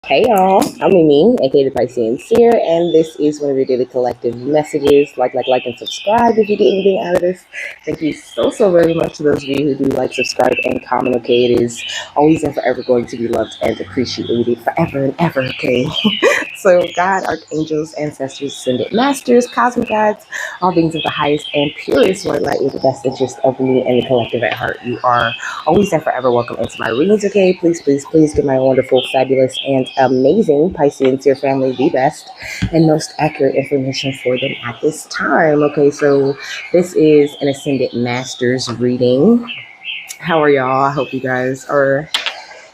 Hey y'all, I'm Mimi, aka the Piscean Seer, and this is one of your daily collective messages. Like, and subscribe if you get anything out of this. Thank you so very much to those of you who do like, subscribe, and comment. Okay, it is always and forever going to be loved and appreciated forever and ever. Okay, so God, archangels, ancestors, ascended masters, cosmic guides, all beings of the highest and purest light, with the best interest of me and the collective at heart. You are always and forever welcome into my readings. Okay, please give my wonderful, fabulous, and amazing Pisceans, your family, the best and most accurate information for them at this time. Okay, so this is an Ascended Masters reading. How are y'all? I hope you guys are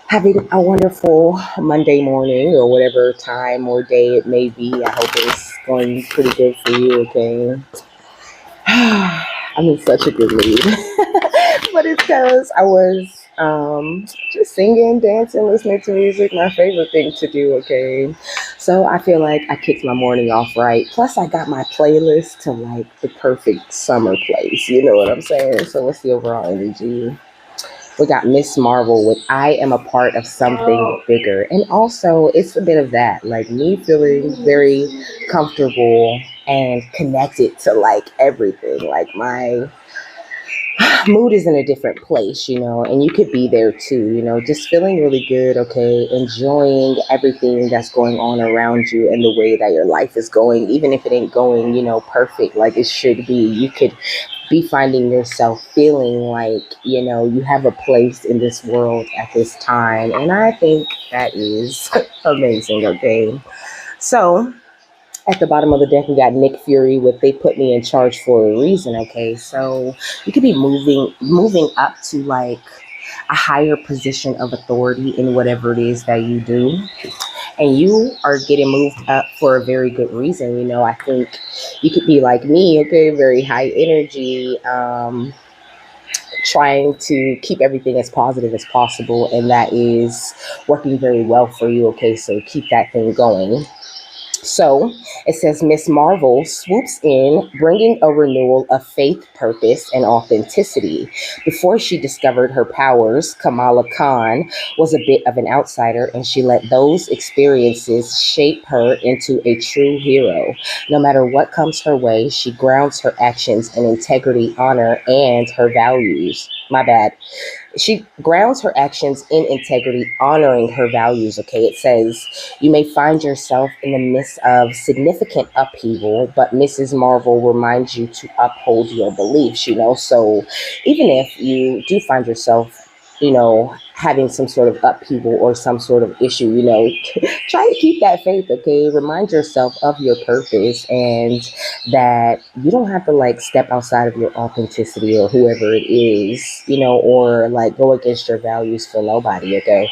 having a wonderful Monday morning or whatever time or day it may be. I hope it's going pretty good for you. Okay. I'm in such a good mood. But it's because I was just singing, dancing, listening to music, my favorite thing to do, okay? So I feel like I kicked my morning off right. Plus, I got my playlist to like the perfect summer place. You know what I'm saying? So what's the overall energy? We got Miss Marvel with I am a part of something bigger. And also, it's a bit of that, like me feeling very comfortable and connected to like everything. Like my mood is in a different place, and you could be there too, just feeling really good, okay, enjoying everything that's going on around you and the way that your life is going, even if it ain't going, perfect like it should be. You could be finding yourself feeling like, you have a place in this world at this time. And I think that is amazing, okay? So, at the bottom of the deck, we got Nick Fury with "They put me in charge for a reason." Okay, so you could be moving up to like a higher position of authority in whatever it is that you do, and you are getting moved up for a very good reason. I think you could be like me, okay, very high energy, trying to keep everything as positive as possible, and that is working very well for you. Okay, so keep that thing going. So it says Miss Marvel swoops in, bringing a renewal of faith, purpose, and authenticity. Before she discovered her powers, Kamala Khan was a bit of an outsider, and she let those experiences shape her into a true hero. No matter what comes her way, she grounds her actions in integrity, honor, and her values. My bad. She grounds her actions in integrity, honoring her values. Okay, it says you may find yourself in the midst of significant upheaval, but Mrs. Marvel reminds you to uphold your beliefs. So even if you do find yourself, having some sort of upheaval or some sort of issue, try to keep that faith. Okay, remind yourself of your purpose and that you don't have to like step outside of your authenticity or whoever it is, or like go against your values for nobody. Okay,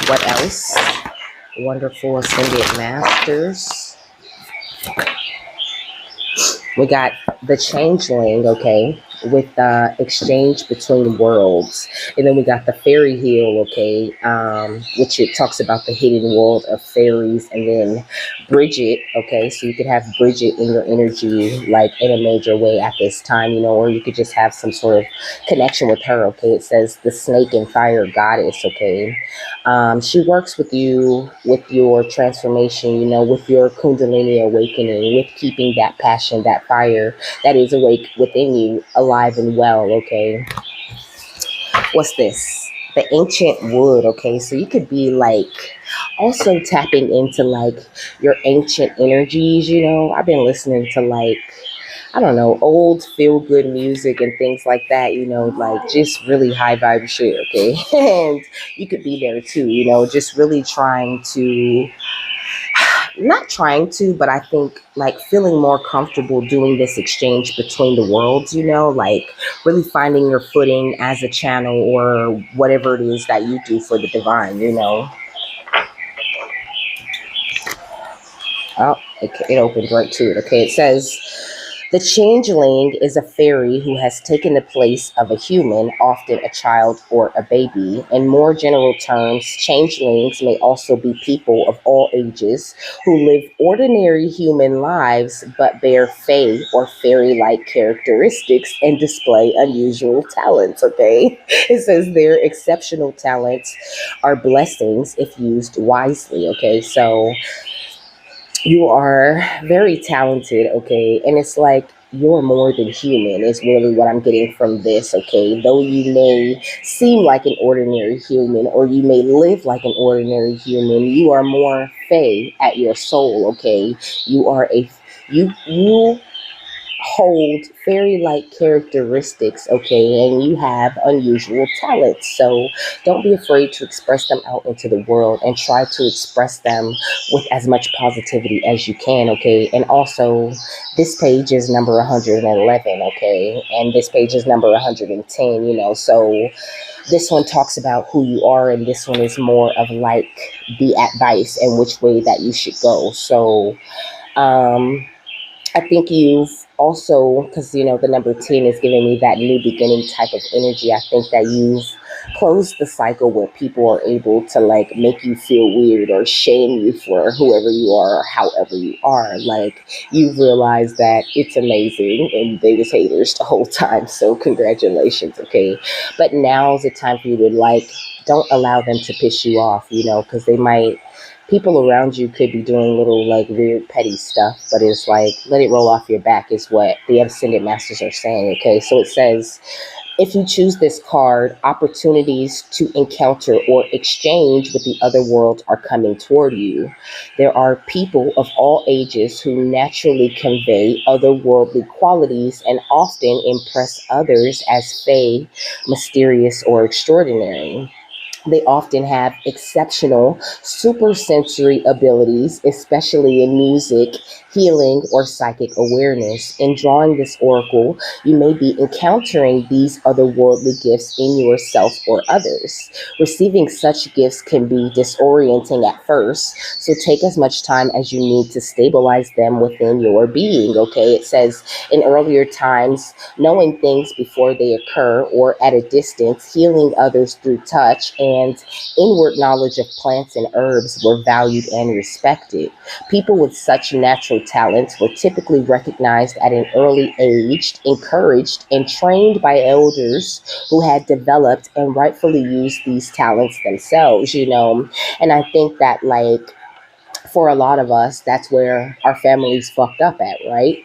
what else? Wonderful Ascended Masters. We got the Changeling, okay, with the exchange between worlds. And then we got the Fairy Heal, okay, which it talks about the hidden world of fairies. And then Bridget, okay, so you could have Bridget in your energy, like in a major way at this time, or you could just have some sort of connection with her, okay. It says the Snake and Fire Goddess, okay. She works with you with your transformation, with your Kundalini awakening, with keeping that passion, that fire that is awake within you alive and well, okay? What's this? The Ancient Wood, okay? So you could be like also tapping into like your ancient energies, I've been listening to like, I don't know, old feel good music and things like that, like just really high vibe shit, okay? And you could be there too, just really trying to, not trying to, but I think like feeling more comfortable doing this exchange between the worlds, like really finding your footing as a channel or whatever it is that you do for the divine. Oh, it opened right to it. Okay, it says The changeling is a fairy who has taken the place of a human, often a child or a baby. In more general terms, changelings may also be people of all ages who live ordinary human lives but bear fae or fairy-like characteristics and display unusual talents. Okay, it says their exceptional talents are blessings if used wisely. Okay, so you are very talented, okay? And it's like you're more than human, is really what I'm getting from this, okay? Though you may seem like an ordinary human or you may live like an ordinary human, you are more fey at your soul, okay? You are a you hold fairy-like characteristics, okay, and you have unusual talents. So don't be afraid to express them out into the world and try to express them with as much positivity as you can, okay? And also, this page is number 111, okay? And this page is number 110, so this one talks about who you are, and this one is more of like the advice and which way that you should go. So, um, I think you've also, because the number 10 is giving me that new beginning type of energy. I think that you've closed the cycle where people are able to like make you feel weird or shame you for whoever you are or however you are. Like, you've realized that it's amazing and they was haters the whole time. So, congratulations, okay? But now's the time for you to like, don't allow them to piss you off, because they might people around you could be doing little like weird petty stuff, but it's like let it roll off your back is what the ascended masters are saying. Okay, so it says if you choose this card, opportunities to encounter or exchange with the other world are coming toward you. There are people of all ages who naturally convey otherworldly qualities and often impress others as fey, mysterious, or extraordinary. They often have exceptional supersensory abilities, especially in music, healing, or psychic awareness. In drawing this oracle, you may be encountering these otherworldly gifts in yourself or others. Receiving such gifts can be disorienting at first, so take as much time as you need to stabilize them within your being. Okay, it says in earlier times, knowing things before they occur or at a distance, healing others through touch, and inward knowledge of plants and herbs were valued and respected. People with such natural talents were typically recognized at an early age, encouraged, and trained by elders who had developed and rightfully used these talents themselves. And I think that, like, for a lot of us, that's where our families fucked up at, right?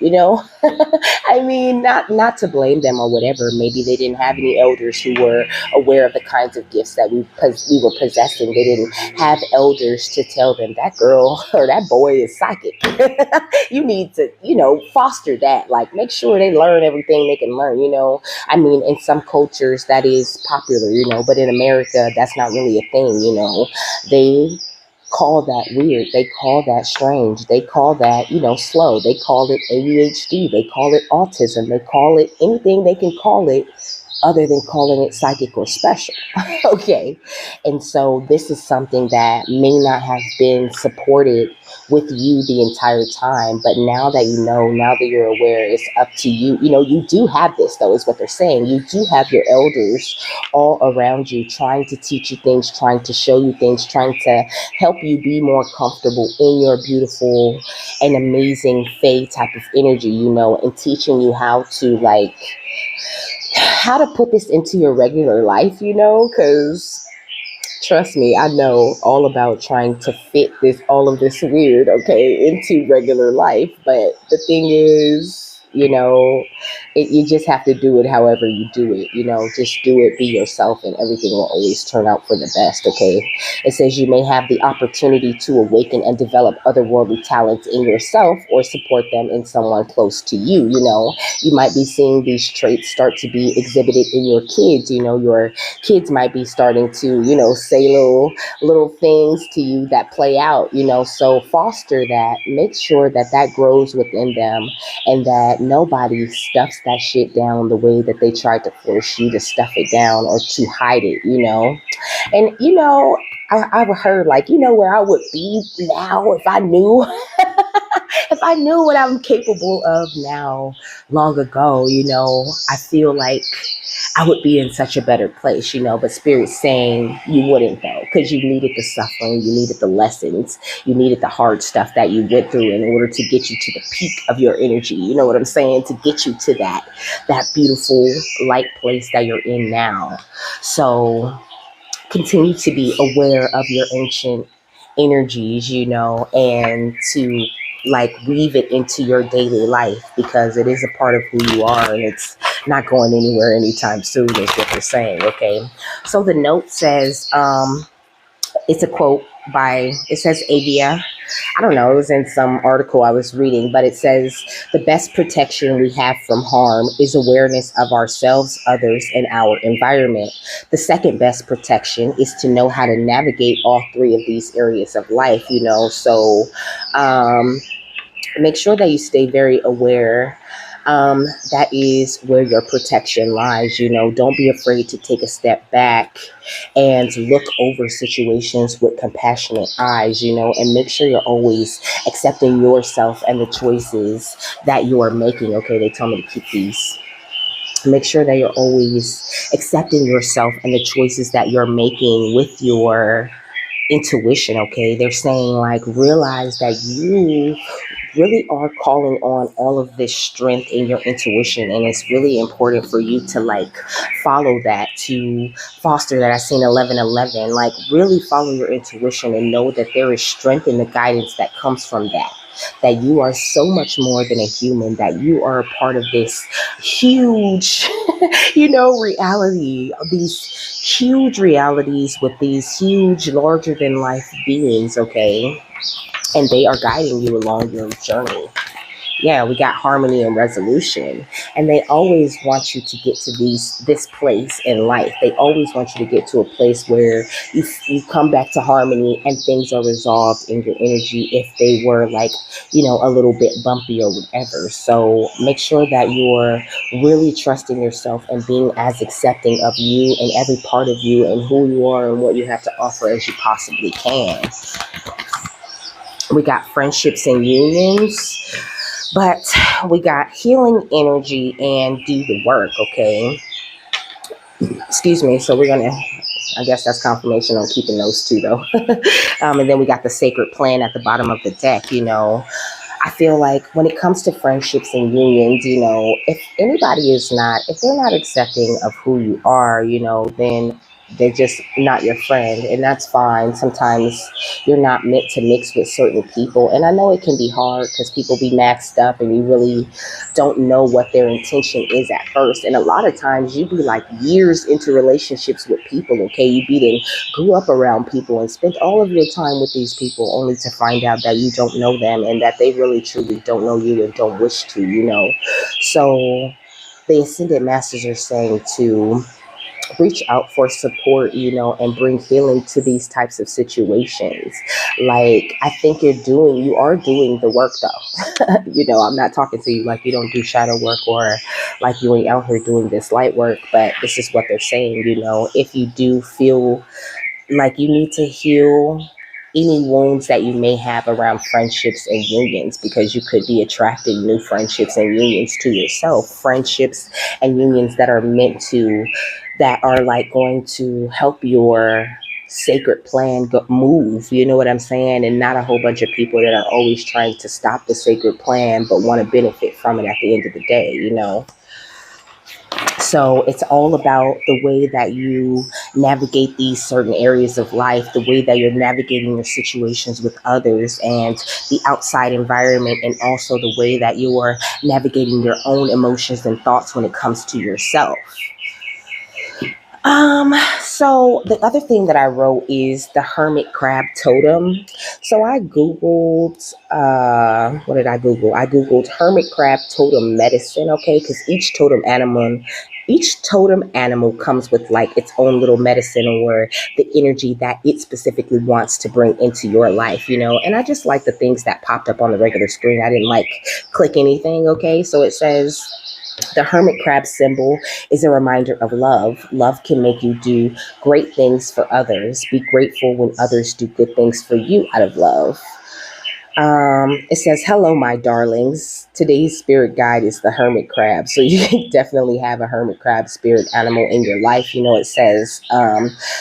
I mean, not to blame them or whatever. Maybe they didn't have any elders who were aware of the kinds of gifts that we were possessing. They didn't have elders to tell them that girl or that boy is psychic. You need to, foster that. Like, make sure they learn everything they can learn. I mean, in some cultures that is popular, but in America, that's not really a thing. They call that weird. They call that strange. They call that, slow. They call it ADHD. They call it autism. They call it anything they can call it other than calling it psychic or special. Okay. And so this is something that may not have been supported with you the entire time. But now that now that you're aware, it's up to you. You do have this, though, is what they're saying. You do have your elders all around you trying to teach you things, trying to show you things, trying to help you be more comfortable in your beautiful and amazing fae type of energy, and teaching you how to like how to put this into your regular life, because trust me, I know all about trying to fit all of this weird, okay, into regular life. But the thing is, you just have to do it however you do it. Just do it, be yourself, and everything will always turn out for the best, okay? It says you may have the opportunity to awaken and develop otherworldly talents in yourself or support them in someone close to you. You might be seeing these traits start to be exhibited in your kids. Your kids might be starting to, say little things to you that play out, so foster that, make sure that that grows within them, and that nobody stuffs that shit down the way that they tried to force you to stuff it down or to hide it. And I've heard, like, where I would be now if I knew if I knew what I'm capable of now long ago, I feel like I would be in such a better place, but Spirit's saying you wouldn't though, because you needed the suffering, you needed the lessons, you needed the hard stuff that you went through in order to get you to the peak of your energy. You know what I'm saying? To get you to that beautiful light place that you're in now. So continue to be aware of your ancient energies, and to like weave it into your daily life, because it is a part of who you are and it's not going anywhere anytime soon, is what they're saying. Okay. So the note says, it's a quote it says Avia. I don't know, it was in some article I was reading, but it says the best protection we have from harm is awareness of ourselves, others, and our environment. The second best protection is to know how to navigate all three of these areas of life, So make sure that you stay very aware. That is where your protection lies. Don't be afraid to take a step back and look over situations with compassionate eyes, and make sure you're always accepting yourself and the choices that you are making. Okay, they tell me to keep these. Make sure that you're always accepting yourself and the choices that you're making with your intuition. Okay, they're saying like realize that you really are calling on all of this strength in your intuition, and it's really important for you to like follow that, to foster that. I seen 1111, like really follow your intuition and know that there is strength in the guidance that comes from that you are so much more than a human, that you are a part of this huge reality, these huge realities with these huge larger than life beings. Okay, and they are guiding you along your journey. Yeah, we got harmony and resolution, and they always want you to get to this place in life. They always want you to get to a place where you come back to harmony and things are resolved in your energy if they were like a little bit bumpy or whatever. So make sure that you're really trusting yourself and being as accepting of you and every part of you and who you are and what you have to offer as you possibly can. We got friendships and unions, but we got healing energy and do the work. Okay, excuse me. So we're gonna, I guess that's confirmation on keeping those two though. And then we got the sacred plan at the bottom of the deck. I feel like when it comes to friendships and unions, if if they're not accepting of who you are, then they're just not your friend, and that's fine. Sometimes you're not meant to mix with certain people, and I know it can be hard because people be maxed up and you really don't know what their intention is at first. And a lot of times you be like years into relationships with people. Okay, you grew up around people and spent all of your time with these people only to find out that you don't know them and that they really truly don't know you and don't wish to. So the Ascended Masters are saying to reach out for support, and bring healing to these types of situations. Like, I think you are doing the work though. I'm not talking to you like you don't do shadow work or like you ain't out here doing this light work, but this is what they're saying. If you do feel like you need to heal any wounds that you may have around friendships and unions, because you could be attracting new friendships and unions to yourself, friendships and unions that are like going to help your sacred plan move, you know what I'm saying? And not a whole bunch of people that are always trying to stop the sacred plan but want to benefit from it at the end of the day. So it's all about the way that you navigate these certain areas of life, the way that you're navigating your situations with others and the outside environment, and also the way that you are navigating your own emotions and thoughts when it comes to yourself. So the other thing that I wrote is the hermit crab totem. So I Googled, what did I Google? I Googled hermit crab totem medicine, okay? Because each totem animal comes with like its own little medicine or the energy that it specifically wants to bring into your life, And I just like the things that popped up on the regular screen. I didn't like click anything, okay? So it says, the hermit crab symbol is a reminder of love. Love can make you do great things for others. Be grateful when others do good things for you out of love. It says, "Hello, my darlings. Today's spirit guide is the hermit crab." So you can definitely have a hermit crab spirit animal in your life. It says,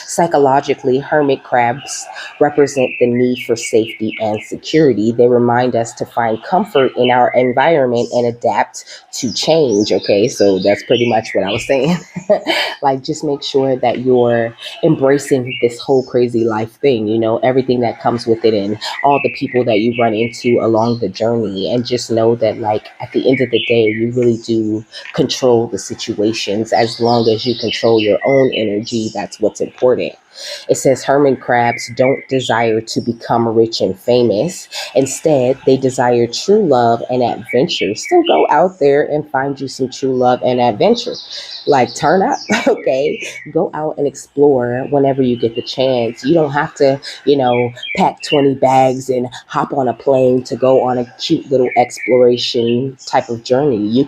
psychologically, hermit crabs represent the need for safety and security. They remind us to find comfort in our environment and adapt to change. Okay, so that's pretty much what I was saying. Like, just make sure that you're embracing this whole crazy life thing, everything that comes with it, and all the people that you run into along the journey, and just know that, like, at the end of the day, you really do control the situations. As long as you control your own energy, that's what's important. It says hermit crabs don't desire to become rich and famous. Instead, they desire true love and adventure. So go out there and find you some true love and adventure. Like, turn up, okay? Go out and explore whenever you get the chance. You don't have to, pack 20 bags and hop on a plane to go on a cute little exploration type of journey.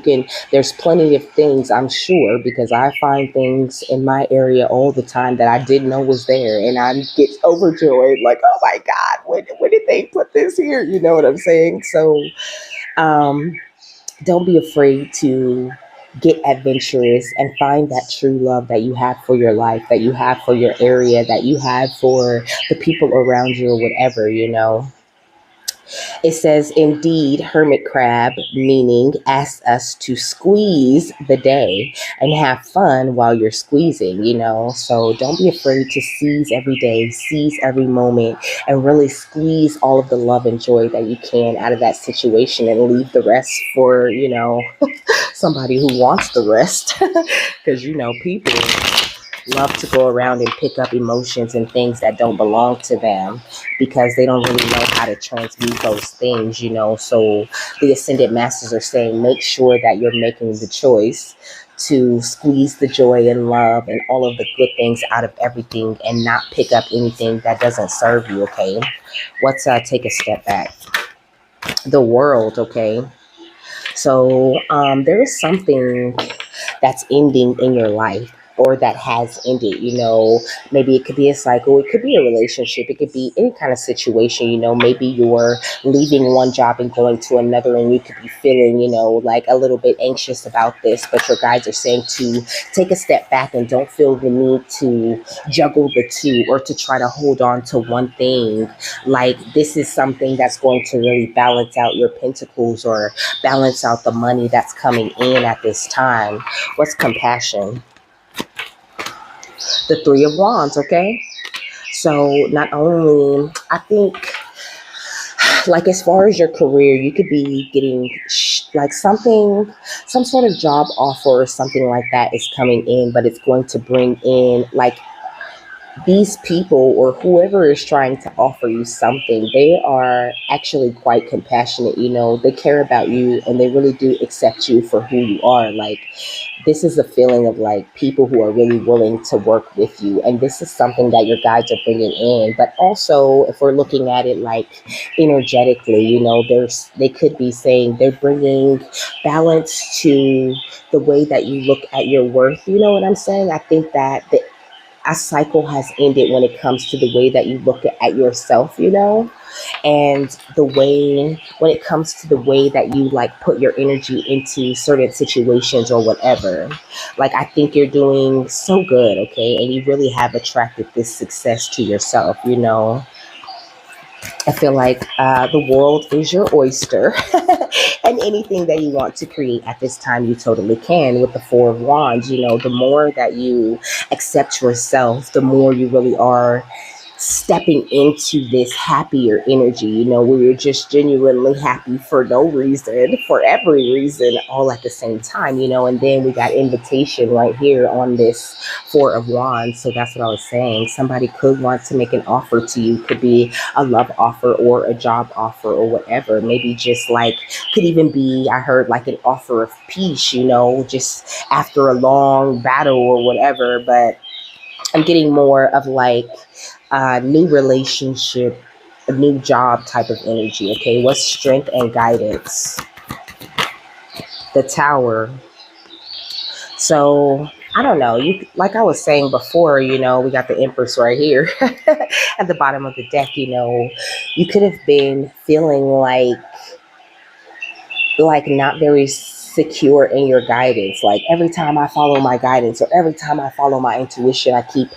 There's plenty of things, I'm sure, because I find things in my area all the time that I didn't know was there. And I get overjoyed, like, oh my God, when did they put this here? You know what I'm saying? So, um, don't be afraid to get adventurous and find that true love that you have for your life, that you have for your area, that you have for the people around you, or whatever. It says, indeed, hermit crab, meaning asks us to squeeze the day and have fun while you're squeezing. So don't be afraid to seize every day, seize every moment, and really squeeze all of the love and joy that you can out of that situation, and leave the rest for, somebody who wants the rest. Because, people love to go around and pick up emotions and things that don't belong to them, because they don't really know how to transmute those things. So the Ascended Masters are saying, make sure that you're making the choice to squeeze the joy and love and all of the good things out of everything, and not pick up anything that doesn't serve you. Okay, let's take a step back. The world. Okay, so there is something that's ending in your life, or that has ended. Maybe it could be a cycle, it could be a relationship, it could be any kind of situation. Maybe you're leaving one job and going to another, and you could be feeling, like a little bit anxious about this, but your guides are saying to take a step back and don't feel the need to juggle the two, or to try to hold on to one thing. Like, this is something that's going to really balance out your pentacles, or balance out the money that's coming in at this time. What's compassion? The Three of Wands. Okay, so not only, I think, like, as far as your career, you could be getting like something, some sort of job offer or something like that is coming in, but it's going to bring in, like, these people, or whoever is trying to offer you something, they are actually quite compassionate. They care about you, and they really do accept you for who you are. Like, this is a feeling of, like, people who are really willing to work with you, and this is something that your guides are bringing in. But also, if we're looking at it, like, energetically, they could be saying they're bringing balance to the way that you look at your worth. You know what I'm saying? I think that a cycle has ended when it comes to the way that you look at yourself. And the way, when it comes to the way that you, like, put your energy into certain situations or whatever. Like, I think you're doing so good. Okay, and you really have attracted this success to yourself. I feel like the world is your oyster, and anything that you want to create at this time, you totally can. With the Four of Wands, the more that you accept yourself, the more you really are stepping into this happier energy, where you're just genuinely happy for no reason, for every reason, all at the same time. And then we got invitation right here on this Four of Wands. So that's what I was saying. Somebody could want to make an offer to you. Could be a love offer, or a job offer, or whatever. Maybe just, like, could even be, I heard, like, an offer of peace, just after a long battle or whatever. But I'm getting more of, like, a new relationship, a new job type of energy. Okay, what's strength and guidance? The Tower. So I don't know. You like I was saying before, we got the Empress right here at the bottom of the deck, you could have been feeling like not very secure in your guidance. Like every time I follow my guidance or every time I follow my intuition, I keep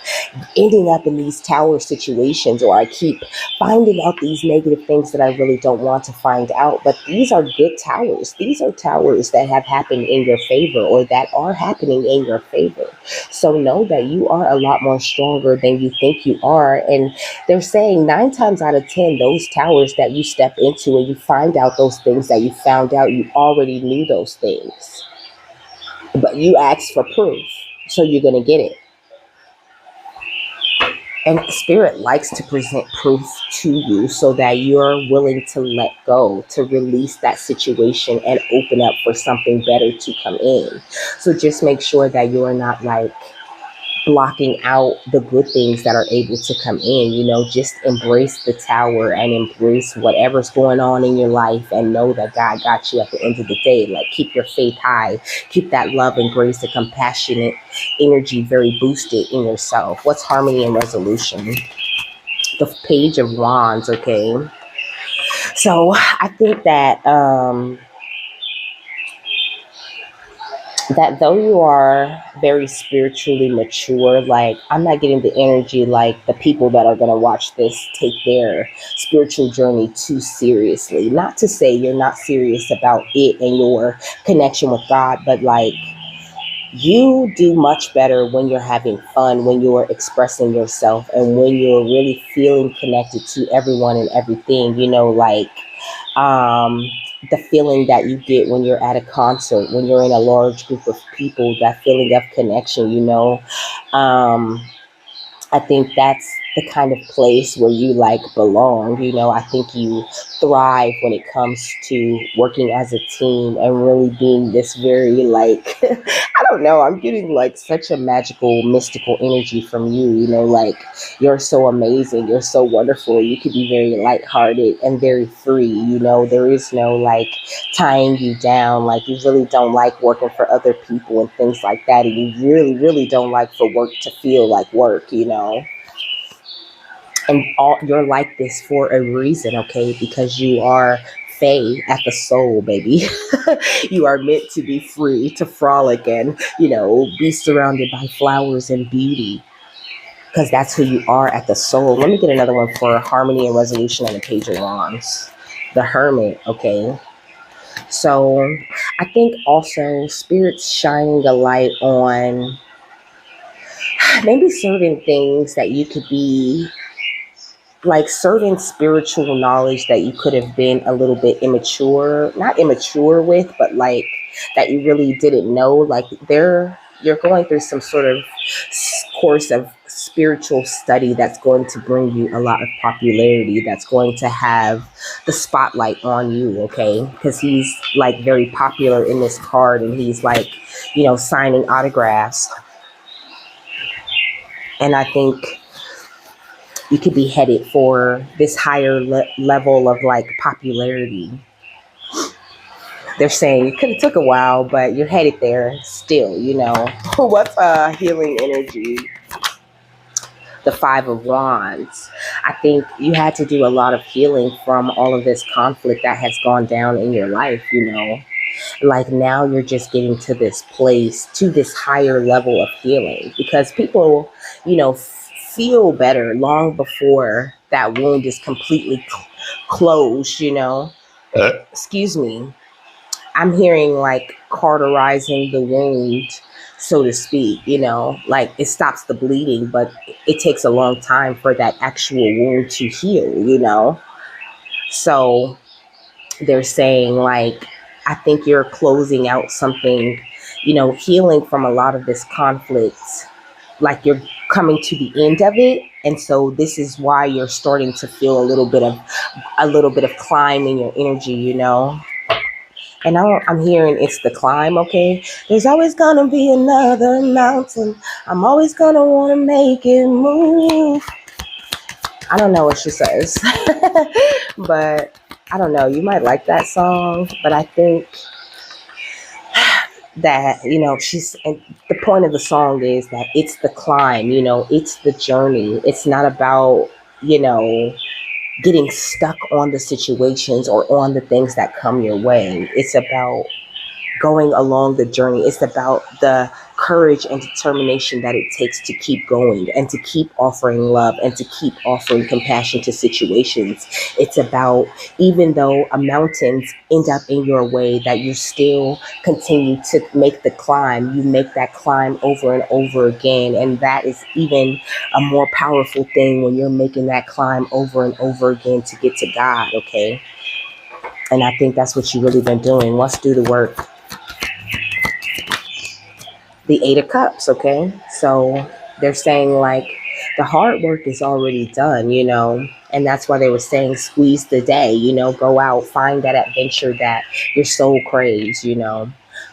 ending up in these tower situations, or I keep finding out these negative things that I really don't want to find out. But these are good towers. These are towers that have happened in your favor, or that are happening in your favor. So know that you are a lot more stronger than you think you are. And they're saying 9 times out of 10, those towers that you step into and you find out those things that you found out, you already knew those things, but you asked for proof. So you're going to get it. And spirit likes to present proof to you so that you're willing to let go, to release that situation and open up for something better to come in. So just make sure that you're not like blocking out the good things that are able to come in. Just embrace the tower and embrace whatever's going on in your life, and know that God got you at the end of the day. Like, keep your faith high, keep that love and grace and compassionate energy very boosted in yourself. What's harmony and resolution? The Page of Wands. Okay, so I think that though you are very spiritually mature, like, I'm not getting the energy like the people that are going to watch this take their spiritual journey too seriously. Not to say you're not serious about it and your connection with God, but like, you do much better when you're having fun, when you're expressing yourself, and when you're really feeling connected to everyone and everything. Um, the feeling that you get when you're at a concert, when you're in a large group of people, that feeling of connection. Um, I think that's the kind of place where you like belong. I think you thrive when it comes to working as a team and really being this very like I don't know, I'm getting like such a magical, mystical energy from you. Like, you're so amazing, you're so wonderful. You could be very lighthearted and very free. There is no like tying you down. Like, you really don't like working for other people and things like that. And you really, really don't like for work to feel like work. And you're like this for a reason, okay? Because you are Fae at the soul, baby. You are meant to be free, to frolic, and, be surrounded by flowers and beauty. Because that's who you are at the soul. Let me get another one for harmony and resolution on the Page of Wands. The Hermit, okay? So I think also Spirit's shining a light on maybe certain things that you could be like, certain spiritual knowledge that you could have been a little bit not immature with, but like that you really didn't know. Like, you're going through some sort of course of spiritual study that's going to bring you a lot of popularity, that's going to have the spotlight on you, okay? Because he's like very popular in this card, and he's like, signing autographs. And I think you could be headed for this higher level of like popularity. They're saying it could have took a while, but you're headed there still. What's healing energy? The Five of Wands. I think you had to do a lot of healing from all of this conflict that has gone down in your life. Like, now you're just getting to this place, to this higher level of healing, because people, feel better long before that wound is completely closed. Excuse me. I'm hearing like cauterizing the wound, so to speak. Like, it stops the bleeding, but it takes a long time for that actual wound to heal. So they're saying, like, I think you're closing out something, healing from a lot of this conflict. Like, you're coming to the end of it. And so this is why you're starting to feel a little bit of climb in your energy. And I'm hearing it's the climb, okay? There's always gonna be another mountain. I'm always gonna wanna make it move. I don't know what she says, but I don't know. You might like that song, but I think that, she's, and the point of the song is that it's the climb, it's the journey. It's not about, you know getting stuck on the situations or on the things that come your way. It's about going along the journey. It's about the courage and determination that it takes to keep going and to keep offering love and to keep offering compassion to situations. It's about, even though a mountains end up in your way, that you still continue to make the climb. You make that climb over and over again. And that is even a more powerful thing when you're making that climb over and over again to get to God, okay? And I think that's what you really been doing. Let's do the work. The Eight of Cups, okay? So they're saying like the hard work is already done, and that's why they were saying squeeze the day, go out, find that adventure that your soul craves,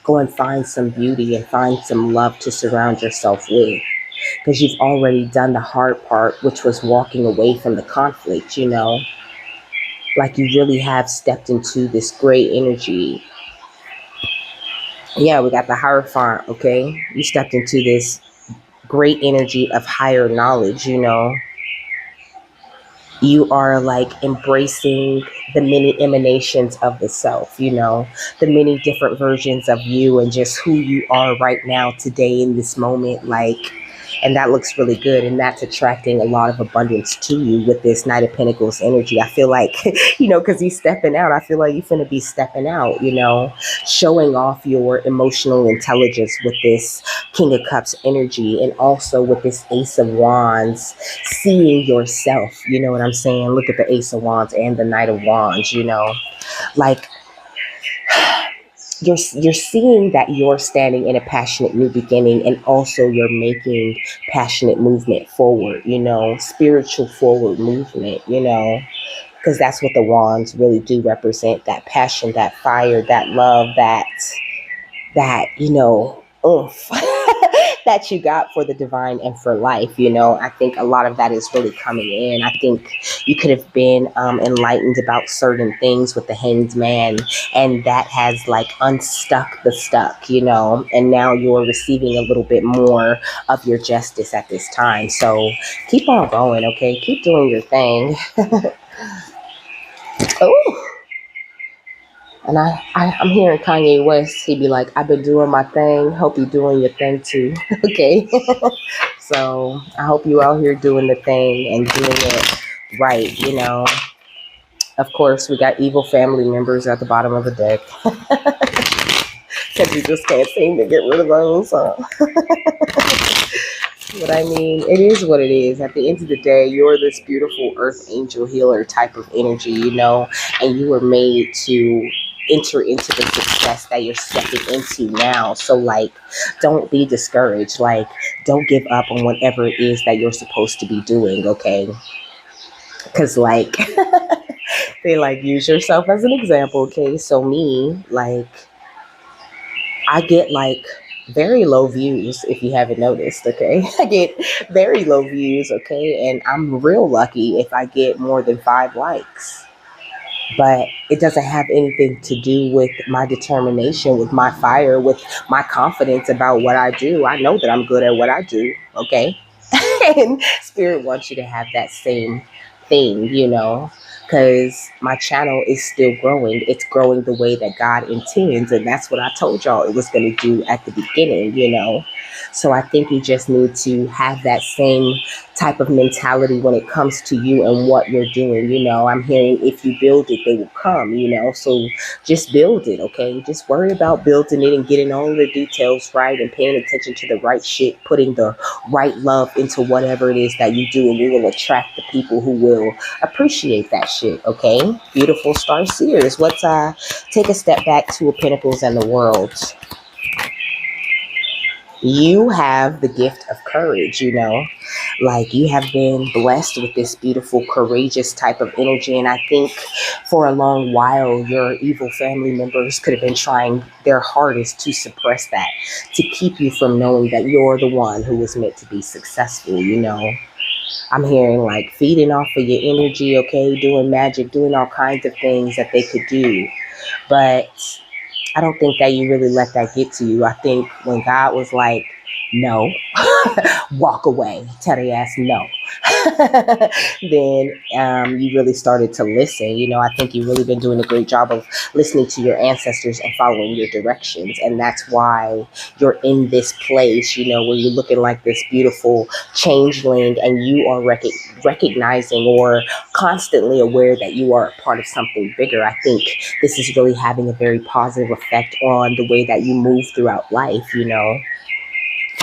go and find some beauty and find some love to surround yourself with. Because you've already done the hard part, which was walking away from the conflict, like you really have stepped into this great energy. Yeah, we got the Hierophant, okay? You stepped into this great energy of higher knowledge, You are like embracing the many emanations of the self, the many different versions of you and just who you are right now, today, in this moment. Like, and that looks really good. And that's attracting a lot of abundance to you with this Knight of Pentacles energy. I feel like, because he's stepping out, I feel like you're going to be stepping out, showing off your emotional intelligence with this King of Cups energy, and also with this Ace of Wands, seeing yourself, you know what I'm saying? Look at the Ace of Wands and the Knight of Wands, like you're seeing that you're standing in a passionate new beginning, and also you're making passionate movement forward, spiritual forward movement, because that's what the wands really do represent, that passion, that fire, that love, that oomph that you got for the divine and for life. I think a lot of that is really coming in. I think you could have been enlightened about certain things with the Hanged Man, and that has like unstuck the stuck, and now you're receiving a little bit more of your justice at this time. So keep on going, okay? Keep doing your thing. Oh, and I'm hearing Kanye West. He'd be like, I've been doing my thing. Hope you're doing your thing too. Okay. So I hope you out here doing the thing and doing it right, Of course, we got evil family members at the bottom of the deck. Because you just can't seem to get rid of those. But I mean, it is what it is. At the end of the day, you're this beautiful earth angel healer type of energy, and you were made to enter into the success that you're stepping into now. So like, don't be discouraged. Like, don't give up on whatever it is that you're supposed to be doing, okay? Because like, they like use yourself as an example, okay? So me, like, I get like very low views, if you haven't noticed, okay? I get very low views, okay? And I'm real lucky if I get more than 5 likes. But it doesn't have anything to do with my determination, with my fire, with my confidence about what I do. I know that I'm good at what I do, okay? And Spirit wants you to have that same thing, because my channel is still growing. It's growing the way that God intends, and that's what I told y'all it was going to do at the beginning. So I think you just need to have that same type of mentality when it comes to you and what you're doing. I'm hearing if you build it, they will come, so just build it, okay? Just worry about building it and getting all the details right and paying attention to the right shit, putting the right love into whatever it is that you do, and you will attract the people who will appreciate that shit, okay? Beautiful star seers. Let's take a step back to a Pentacles and the World. You have the gift of courage, like you have been blessed with this beautiful, courageous type of energy. And I think for a long while, your evil family members could have been trying their hardest to suppress that, to keep you from knowing that you're the one who was meant to be successful, I'm hearing like feeding off of your energy, okay, doing magic, doing all kinds of things that they could do. But I don't think that you really let that get to you. I think when God was like, no, walk away, tell the ass no, then you really started to listen. I think you've really been doing a great job of listening to your ancestors and following your directions. And that's why you're in this place, where you're looking like this beautiful changeling, and you are recognizing or constantly aware that you are a part of something bigger. I think this is really having a very positive effect on the way that you move throughout life.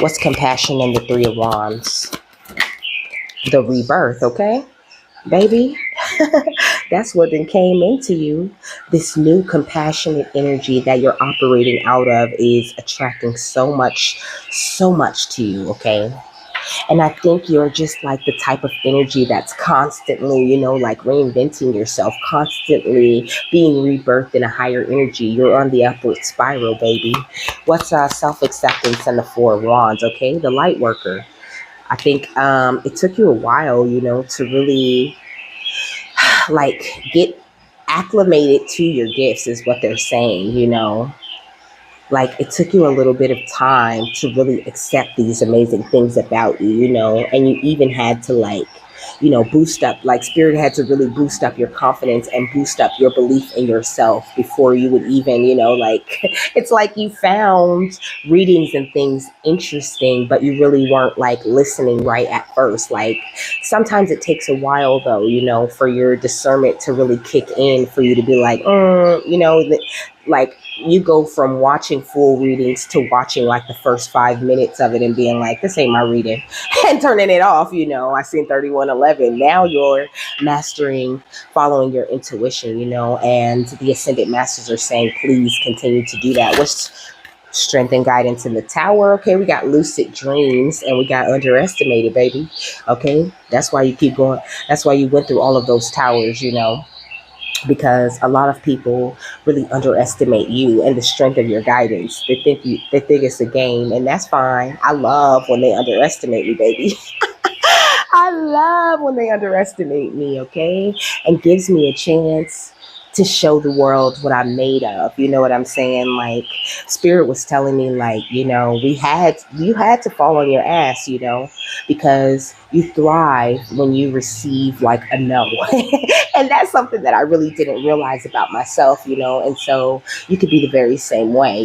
What's compassion in the Three of Wands? The rebirth, okay? Baby, that's what then came into you. This new compassionate energy that you're operating out of is attracting so much to you, okay? And I think you're just like the type of energy that's constantly, like reinventing yourself, constantly being rebirthed in a higher energy. You're on the upward spiral, baby. What's self-acceptance and the Four of Wands, okay? The light worker. I think it took you a while, to really like get acclimated to your gifts is what they're saying. Like it took you a little bit of time to really accept these amazing things about you, and you even had to boost up, like spirit had to really boost up your confidence and boost up your belief in yourself before you would even, like it's like you found readings and things interesting, but you really weren't like listening right at first. Like sometimes it takes a while though, for your discernment to really kick in, for you to be like, like you go from watching full readings to watching like the first 5 minutes of it and being like, this ain't my reading, and turning it off. I seen 3111. Now you're mastering, following your intuition, and the ascended masters are saying, please continue to do that. What's strength and guidance in the Tower? Okay, we got lucid dreams and we got underestimated, baby. Okay, that's why you keep going. That's why you went through all of those towers, because a lot of people really underestimate you and the strength of your guidance. They think it's a game, and that's fine. I love when they underestimate me, baby. I love when they underestimate me, okay? And gives me a chance to show the world what I'm made of. You know what I'm saying? Like spirit was telling me, like, you had to fall on your ass, because you thrive when you receive like a no. And that's something that I really didn't realize about myself, and so you could be the very same way,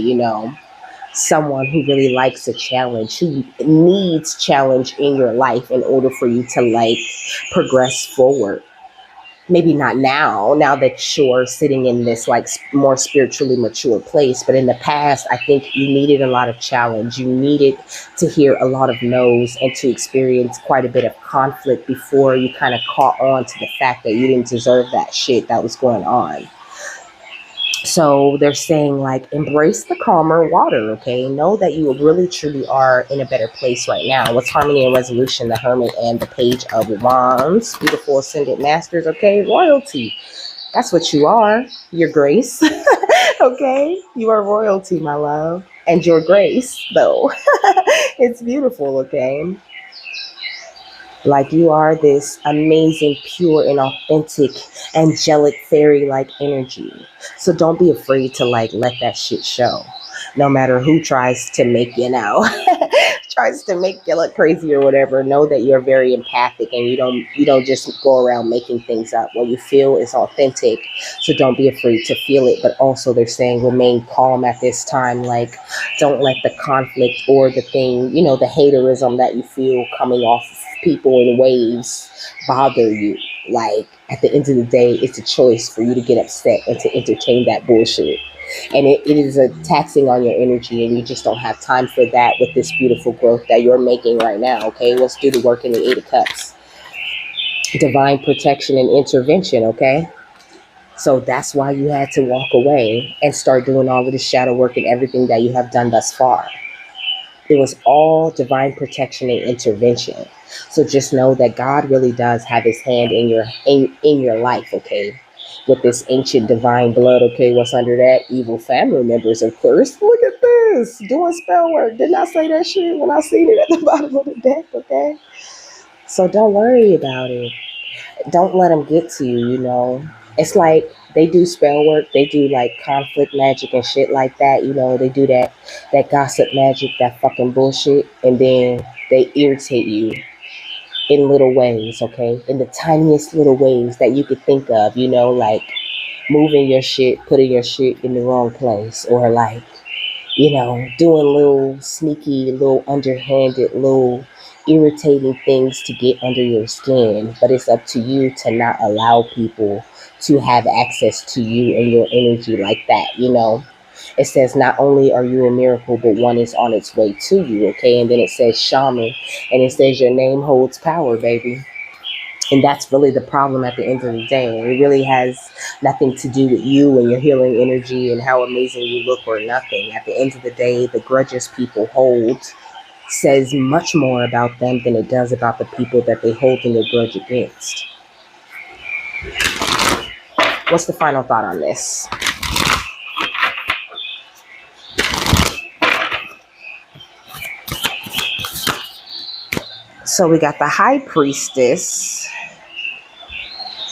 someone who really likes a challenge, who needs challenge in your life in order for you to like progress forward. Maybe not now that you're sitting in this like more spiritually mature place, but in the past, I think you needed a lot of challenge. You needed to hear a lot of no's and to experience quite a bit of conflict before you kind of caught on to the fact that you didn't deserve that shit that was going on. So they're saying like, embrace the calmer water, okay? Know that you really truly are in a better place right now. What's harmony and resolution? The Hermit and the Page of Wands. Beautiful ascended masters, okay? Royalty. That's what you are. Your grace. Okay? You are royalty, my love. And your grace, though. It's beautiful, okay? Like you are this amazing, pure and authentic, angelic, fairy-like energy. So don't be afraid to like let that shit show. No matter who tries to make tries to make you look crazy or whatever. Know that you're very empathic and you don't just go around making things up. What you feel is authentic. So don't be afraid to feel it. But also they're saying remain calm at this time. Like don't let the conflict or the thing, the haterism that you feel coming off people in waves bother you. Like at the end of the day, it's a choice for you to get upset and to entertain that bullshit. And it is a taxing on your energy, and you just don't have time for that with this beautiful growth that you're making right now. Okay, let's do the work in the Eight of Cups. Divine protection and intervention. Okay, so that's why you had to walk away and start doing all of the shadow work and everything that you have done thus far. It was all divine protection and intervention. So just know that God really does have his hand in your life, okay? With this ancient divine blood, okay? What's under that? Evil family members, of course. Look at this. Doing spell work. Didn't I say that shit when I seen it at the bottom of the deck, okay? So don't worry about it. Don't let them get to you, you know. It's like they do spell work, they do like conflict magic and shit like that, you know. They do that gossip magic, that fucking bullshit, and then they irritate you in little ways, okay? In the tiniest little ways that you could think of, you know, like moving your shit, putting your shit in the wrong place, or like, you know, doing little sneaky, little underhanded, little irritating things to get under your skin. But it's up to you to not allow people to have access to you and your energy like that, you know. It says not only are you a miracle, but one is on its way to you, okay? And then it says shaman, and it says your name holds power, baby. And that's really the problem at the end of the day. It really has nothing to do with you and your healing energy and how amazing you look or nothing. At the end of the day, the grudges people hold says much more about them than it does about the people that they hold in a grudge against. What's the final thought on this? So we got the High Priestess,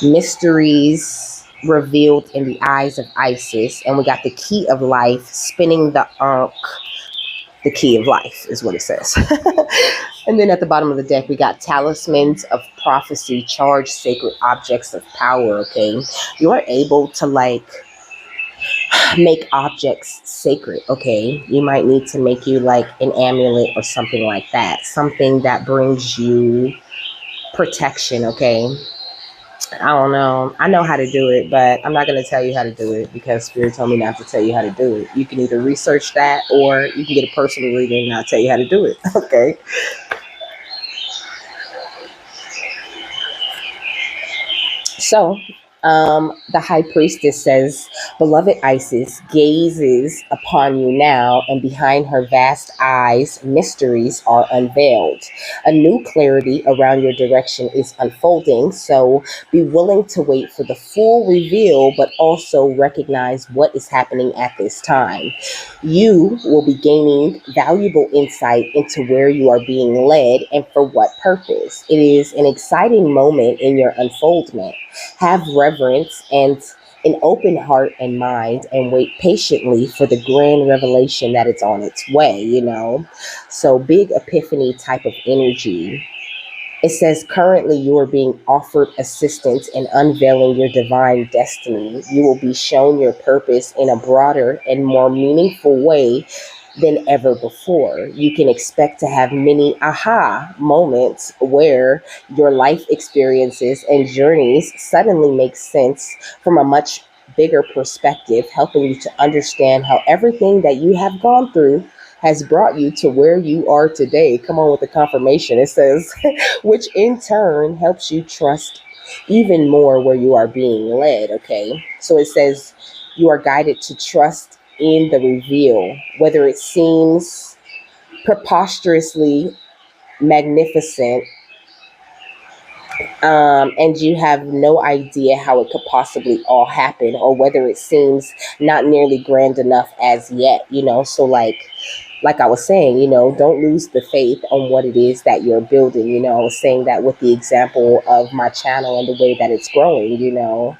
mysteries revealed in the eyes of Isis, and we got the Key of Life, spinning the Ankh. The Key of Life is what it says. And then at the bottom of the deck, we got talismans of prophecy, charged sacred objects of power, okay? You are able to like make objects sacred, okay? You might need to make you like an amulet or something like that. Something that brings you protection, okay? I don't know. I know how to do it, but I'm not going to tell you how to do it because Spirit told me not to tell you how to do it. You can either research that or you can get a personal reading and I'll tell you how to do it, okay? So, the High Priestess says, beloved Isis gazes upon you now, and behind her vast eyes, mysteries are unveiled. A new clarity around your direction is unfolding, so be willing to wait for the full reveal, but also recognize what is happening at this time. You will be gaining valuable insight into where you are being led and for what purpose. It is an exciting moment in your unfoldment. Have reverence and an open heart and mind and wait patiently for the grand revelation that it's on its way, you know. So big epiphany type of energy. It says currently you are being offered assistance in unveiling your divine destiny. You will be shown your purpose in a broader and more meaningful way than ever before. You can expect to have many aha moments where your life experiences and journeys suddenly make sense from a much bigger perspective, helping you to understand how everything that you have gone through has brought you to where you are today. Come on with the confirmation. It says, which in turn helps you trust even more where you are being led. Okay. So it says you are guided to trust in the reveal, whether it seems preposterously magnificent, and you have no idea how it could possibly all happen, or whether it seems not nearly grand enough as yet, you know. So like I was saying, you know, don't lose the faith on what it is that you're building. You know, I was saying that with the example of my channel and the way that it's growing, you know.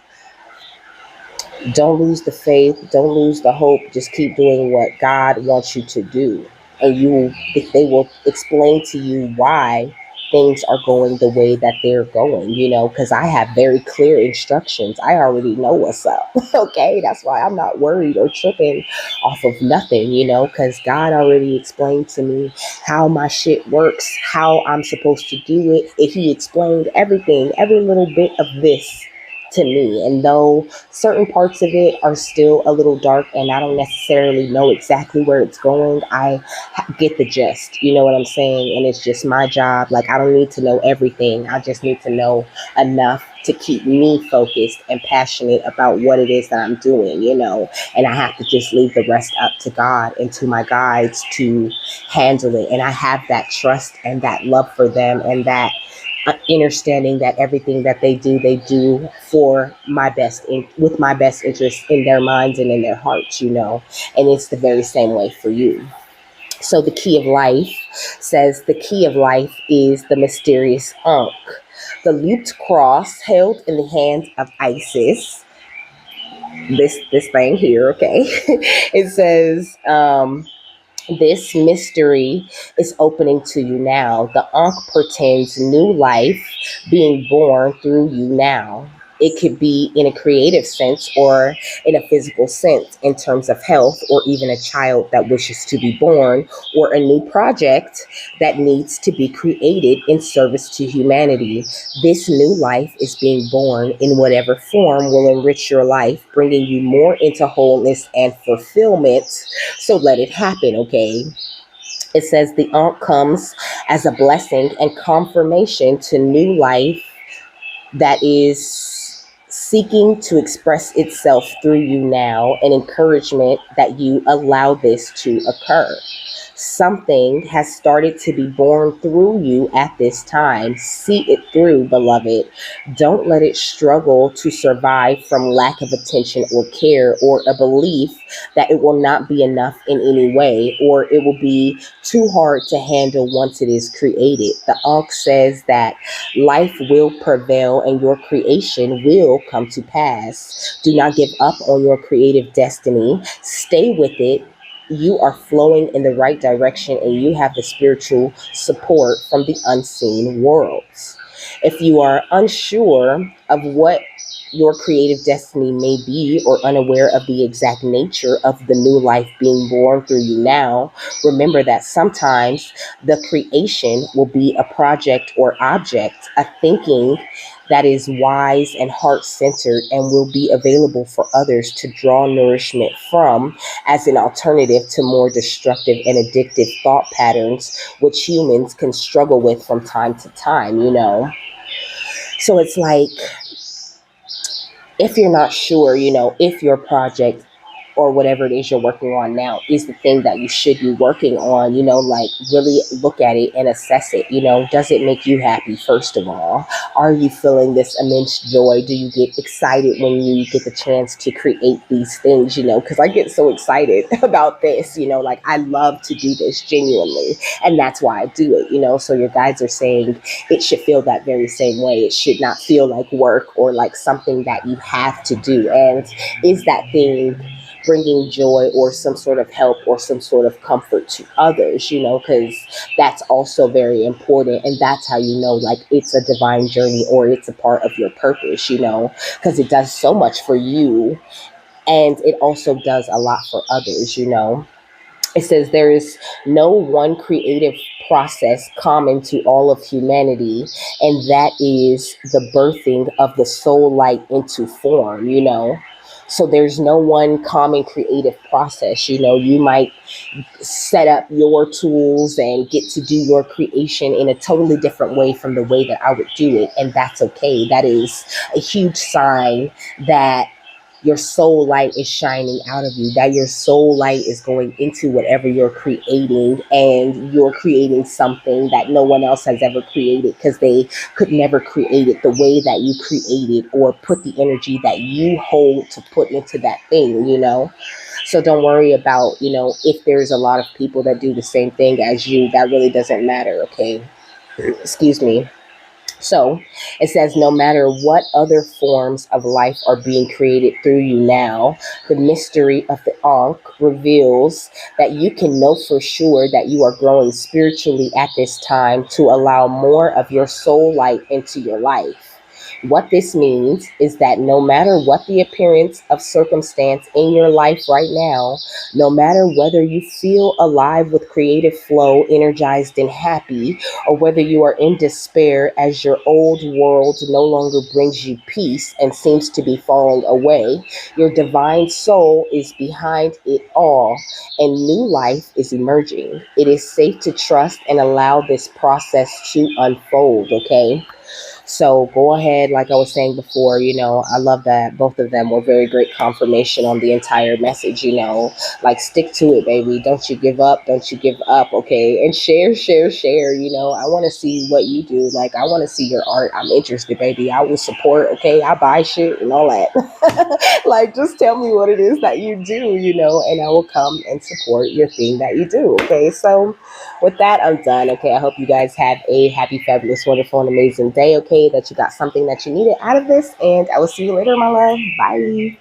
Don't lose the faith. Don't lose the hope. Just keep doing what God wants you to do. And they will explain to you why things are going the way that they're going, you know, because I have very clear instructions. I already know what's up. Okay. That's why I'm not worried or tripping off of nothing, you know, because God already explained to me how my shit works, how I'm supposed to do it. If He explained everything, every little bit of this to me. And though certain parts of it are still a little dark and I don't necessarily know exactly where it's going, I get the gist. You know what I'm saying? And it's just my job. Like, I don't need to know everything. I just need to know enough to keep me focused and passionate about what it is that I'm doing, you know. And I have to just leave the rest up to God and to my guides to handle it. And I have that trust and that love for them and that understanding that everything that they do for my best, with my best interest in their minds and in their hearts, you know. And it's the very same way for you. So the Key of Life says the Key of Life is the mysterious Ankh. The looped cross held in the hand of Isis. This thing here, okay? It says, this mystery is opening to you now. The Ankh portends new life being born through you now. It could be in a creative sense or in a physical sense in terms of health, or even a child that wishes to be born, or a new project that needs to be created in service to humanity. This new life is being born in whatever form will enrich your life, bringing you more into wholeness and fulfillment. So let it happen, okay? It says the Ankh comes as a blessing and confirmation to new life that is seeking to express itself through you now, and encouragement that you allow this to occur. Something has started to be born through you at this time. See it through, beloved. Don't let it struggle to survive from lack of attention or care, or a belief that it will not be enough in any way, or it will be too hard to handle once it is created. The Ankh says that life will prevail and your creation will come to pass. Do not give up on your creative destiny. Stay with it. You are flowing in the right direction, and you have the spiritual support from the unseen worlds. If you are unsure of what your creative destiny may be, or unaware of the exact nature of the new life being born through you now, remember that sometimes the creation will be a project or object, a thinking that is wise and heart centered and will be available for others to draw nourishment from, as an alternative to more destructive and addictive thought patterns, which humans can struggle with from time to time, you know. So it's like, if you're not sure, if your project or whatever it is you're working on now is the thing that you should be working on, like really look at it and assess it. Does it make you happy, first of all? Are you feeling this immense joy? Do you get excited when you get the chance to create these things, because I get so excited about this, like I love to do this genuinely, and that's why I do it, so your guides are saying it should feel that very same way. It should not feel like work or like something that you have to do. And is that thing bringing joy or some sort of help or some sort of comfort to others, because that's also very important. And that's how you know, like, it's a divine journey or it's a part of your purpose, because it does so much for you and it also does a lot for others. It says there is no one creative process common to all of humanity, and that is the birthing of the soul light into form. So there's no one common creative process. You might set up your tools and get to do your creation in a totally different way from the way that I would do it. And that's okay. That is a huge sign that your soul light is shining out of you, that your soul light is going into whatever you're creating, and you're creating something that no one else has ever created, because they could never create it the way that you created or put the energy that you hold to put into that thing. So don't worry about, if there's a lot of people that do the same thing as you. That really doesn't matter, okay? Excuse me. So it says, no matter what other forms of life are being created through you now, the mystery of the Ankh reveals that you can know for sure that you are growing spiritually at this time to allow more of your soul light into your life. What this means is that no matter what the appearance of circumstance in your life right now, no matter whether you feel alive with creative flow, energized and happy, or whether you are in despair as your old world no longer brings you peace and seems to be falling away, your divine soul is behind it all, and new life is emerging. It is safe to trust and allow this process to unfold, okay? So go ahead, like I was saying before, I love that both of them were very great confirmation on the entire message, like stick to it, baby. Don't you give up. Don't you give up. Okay. And share, share, share. I want to see what you do. Like, I want to see your art. I'm interested, baby. I will support. Okay. I buy shit and all that. Like, just tell me what it is that you do, and I will come and support your thing that you do. Okay. So with that, I'm done. Okay. I hope you guys have a happy, fabulous, wonderful, and amazing day. Okay. pray that you got something that you needed out of this, and I will see you later, my love. Bye.